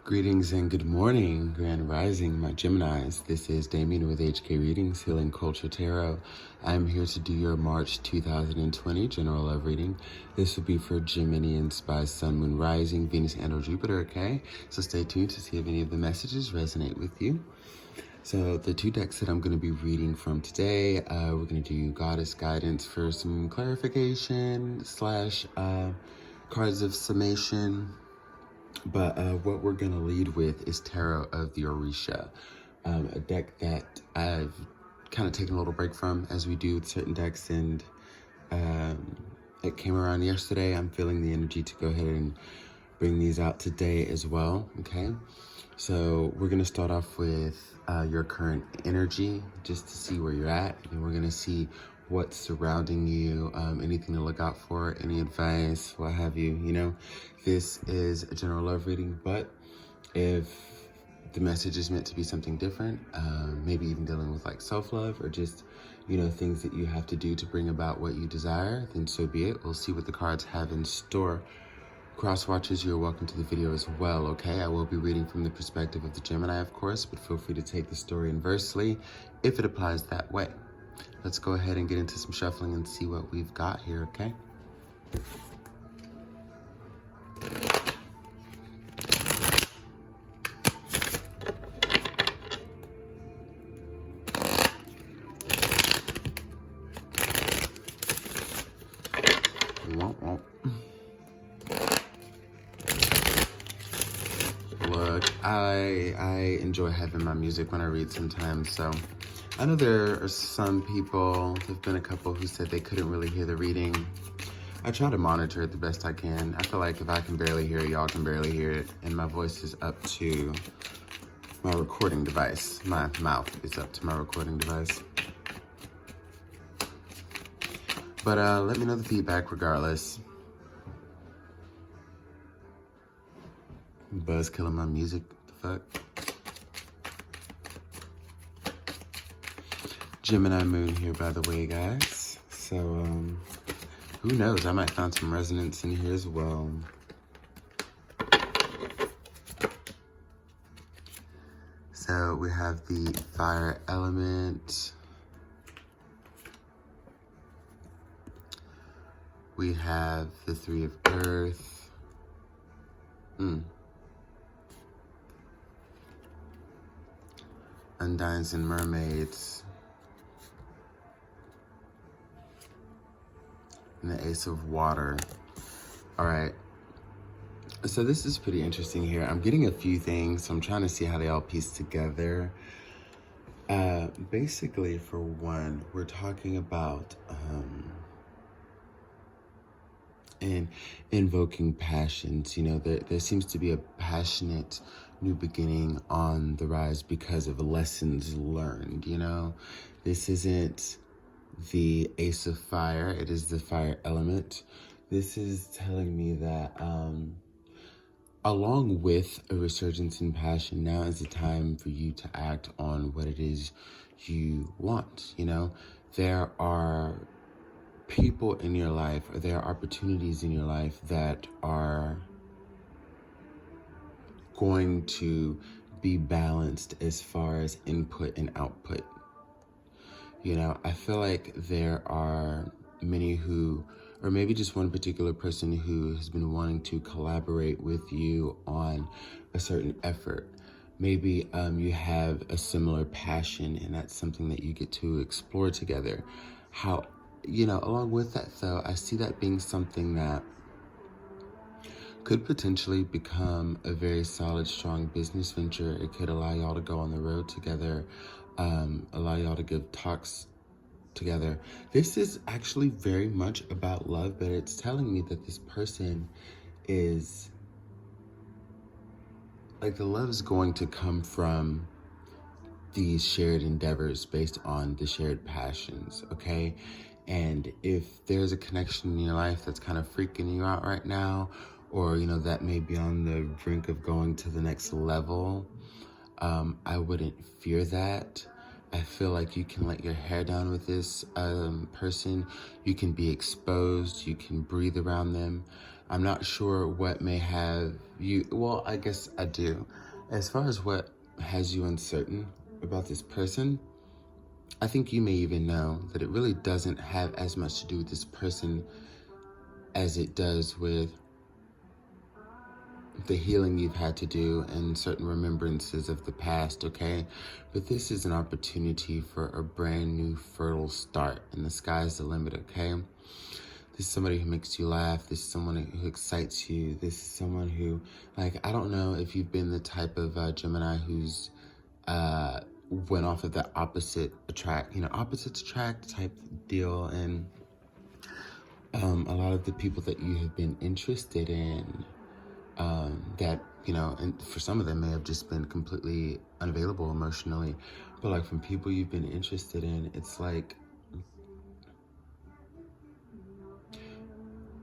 Greetings and good morning, Grand Rising, my Geminis. This is Damien with HK Readings, Healing Culture Tarot. I'm here to do your March 2020 General Love Reading. This will be for Geminians by Sun, Moon, Rising, Venus, and or Jupiter, okay? So stay tuned to see if any of the messages resonate with you. So the two decks that I'm going to be reading from today, we're going to do Goddess Guidance for some clarification slash cards of summation. But what we're going to lead with is Tarot of the Orisha, a deck that I've kind of taken a little break from as we do with certain decks, and it came around yesterday. I'm feeling the energy to go ahead and bring these out today as well, okay? So we're going to start off with your current energy, just to see where you're at, and we're going to see what's surrounding you, anything to look out for, any advice, what have you, you know. This is a general love reading, but if the message is meant to be something different, maybe even dealing with like self-love or just, you know, things that you have to do to bring about what you desire, then so be it. We'll see what the cards have in store. Cross watchers, you're welcome to the video as well, okay? I will be reading from the perspective of the Gemini, of course, but feel free to take the story inversely if it applies that way. Let's go ahead and get into some shuffling and see what we've got here, okay? Look, I enjoy having my music when I read sometimes, so I know there are some people, there've been a couple who said they couldn't really hear the reading. I try to monitor it the best I can. I feel like if I can barely hear it, y'all can barely hear it, and my voice is up to my recording device. My mouth is up to my recording device. But let me know the feedback regardless. Buzz killing my music, the fuck? Gemini moon here, by the way, guys. So, who knows? I might find some resonance in here as well. So we have the fire element. We have the three of earth. Undines and mermaids. And the ace of water. All right. So this is pretty interesting here. I'm getting a few things, so I'm trying to see how they all piece together. Basically, for one, we're talking about invoking passions. You know, there seems to be a passionate new beginning on the rise because of lessons learned, you know. This isn't the ace of fire, it is the fire element. This is telling me that along with a resurgence in passion, now is the time for you to act on what it is you want, you know. There are people in your life, or there are opportunities in your life that are going to be balanced as far as input and output. You know, I feel like there are many who, or maybe just one particular person who has been wanting to collaborate with you on a certain effort. Maybe you have a similar passion, and that's something that you get to explore together. How, you know, along with that though, I see that being something that could potentially become a very solid, strong business venture. It could allow y'all to go on the road together, allow y'all to give talks together. This is actually very much about love, but it's telling me that this person is, like, the love is going to come from these shared endeavors based on the shared passions, okay? And if there's a connection in your life that's kind of freaking you out right now, or, you know, that may be on the brink of going to the next level, I wouldn't fear that. I feel like you can let your hair down with this person. You can be exposed. You can breathe around them. I'm not sure what may have you, well, I guess I do. As far as what has you uncertain about this person, I think you may even know that it really doesn't have as much to do with this person as it does with the healing you've had to do and certain remembrances of the past, okay? But this is an opportunity for a brand new fertile start, and the sky's the limit, okay? This is somebody who makes you laugh. This is someone who excites you. This is someone who, like, I don't know if you've been the type of Gemini who's went off of the opposites attract type deal, and a lot of the people that you have been interested in, that, and for some of them may have just been completely unavailable emotionally, but like from people you've been interested in, it's like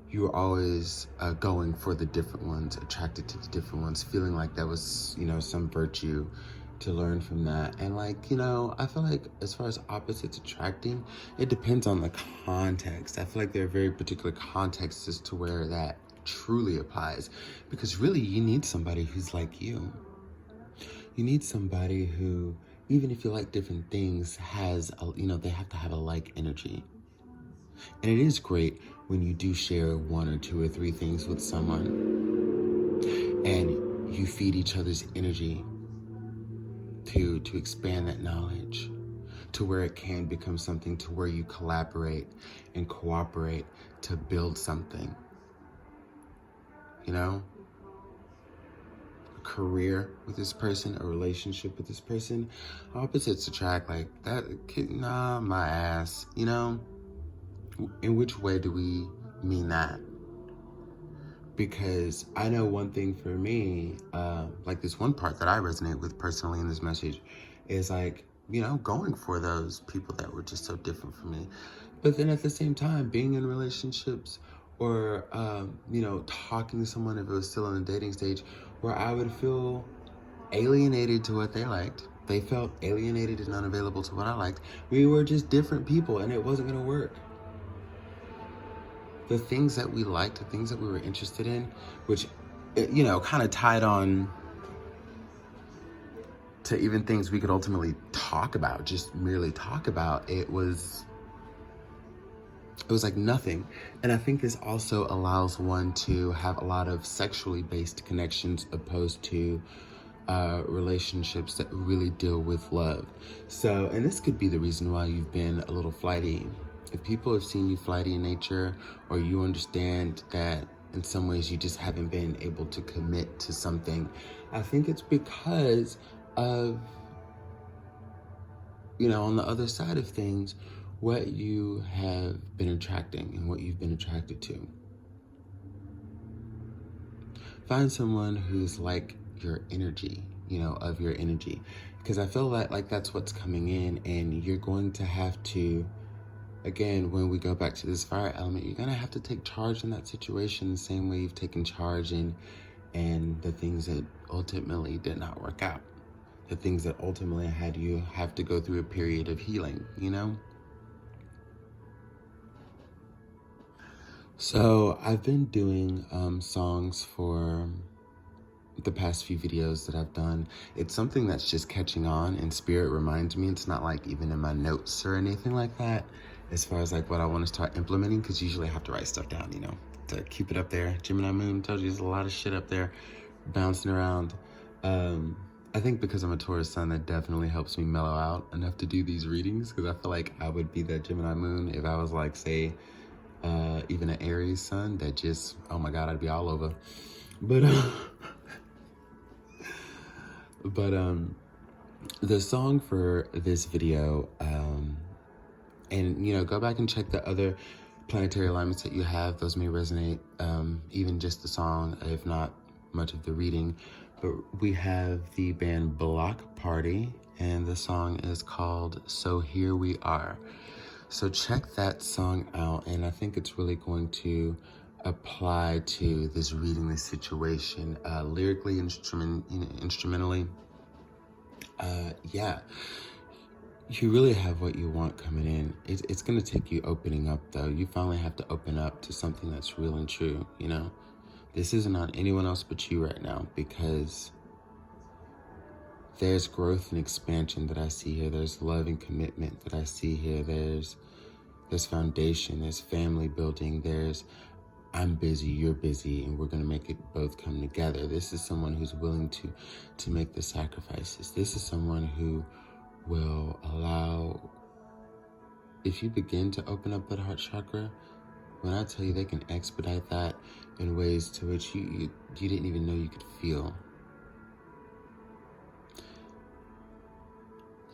you were always going for the different ones, attracted to the different ones, feeling like that was, some virtue to learn from that. And like, I feel like as far as opposites attracting, it depends on the context. I feel like there are very particular contexts as to where that truly applies, because really you need somebody who's like you. You need somebody who, even if you like different things, has they have to have a like energy. And it is great when you do share one or two or three things with someone and you feed each other's energy to expand that knowledge to where it can become something to where you collaborate and cooperate to build something. A career with this person, a relationship with this person. Opposites attract, like that. Nah, my ass. In which way do we mean that? Because I know one thing for me, like this one part that I resonate with personally in this message is like, going for those people that were just so different from me. But then at the same time, being in relationships or, talking to someone if it was still in the dating stage where I would feel alienated to what they liked. They felt alienated and unavailable to what I liked. We were just different people and it wasn't going to work. The things that we liked, the things that we were interested in, which, kind of tied on to even things we could ultimately talk about, just merely talk about, it was like nothing. And I think this also allows one to have a lot of sexually based connections opposed to relationships that really deal with love. So, and this could be the reason why you've been a little flighty. If people have seen you flighty in nature, or you understand that in some ways you just haven't been able to commit to something, I think it's because of, on the other side of things, what you have been attracting and what you've been attracted to. Find someone who's like your energy, of your energy. Because I feel like that's what's coming in, and you're going to have to, again, when we go back to this fire element, you're going to have to take charge in that situation the same way you've taken charge in the things that ultimately did not work out. The things that ultimately had you have to go through a period of healing, So I've been doing songs for the past few videos that I've done. It's something that's just catching on, and Spirit reminds me. It's not like even in my notes or anything like that, as far as like what I want to start implementing, because usually I have to write stuff down, to keep it up there. Gemini Moon tells you there's a lot of shit up there bouncing around. I think because I'm a Taurus sun, that definitely helps me mellow out enough to do these readings, because I feel like I would be that Gemini Moon if I was like, say, even an Aries sun that just, oh my God, I'd be all over. But the song for this video, and go back and check the other planetary alignments that you have. Those may resonate, even just the song, if not much of the reading. But we have the band Block Party, and the song is called So Here We Are. So check that song out, and I think it's really going to apply to this reading, this situation, lyrically, instrumentally. Yeah, you really have what you want coming in. It's going to take you opening up, though. You finally have to open up to something that's real and true, This isn't on anyone else but you right now, because there's growth and expansion that I see here. There's love and commitment that I see here. There's foundation, there's family building, there's I'm busy, you're busy, and we're gonna make it both come together. This is someone who's willing to make the sacrifices. This is someone who will allow, if you begin to open up that heart chakra, when I tell you they can expedite that in ways to which you didn't even know you could feel.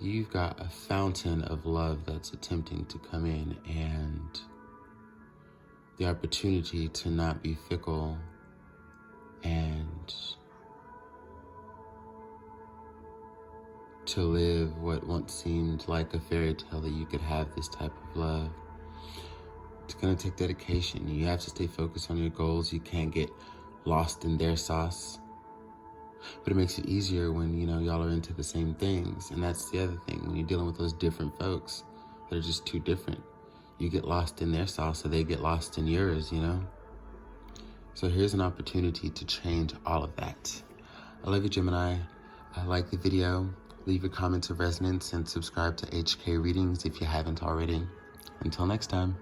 You've got a fountain of love that's attempting to come in, and the opportunity to not be fickle and to live what once seemed like a fairy tale, that you could have this type of love. It's gonna take dedication. You have to stay focused on your goals. You can't get lost in their sauce. But it makes it easier when, y'all are into the same things. And that's the other thing. When you're dealing with those different folks that are just too different, you get lost in their sauce, so they get lost in yours, So here's an opportunity to change all of that. I love you, Gemini. I like the video. Leave your comments of resonance and subscribe to HK Readings if you haven't already. Until next time.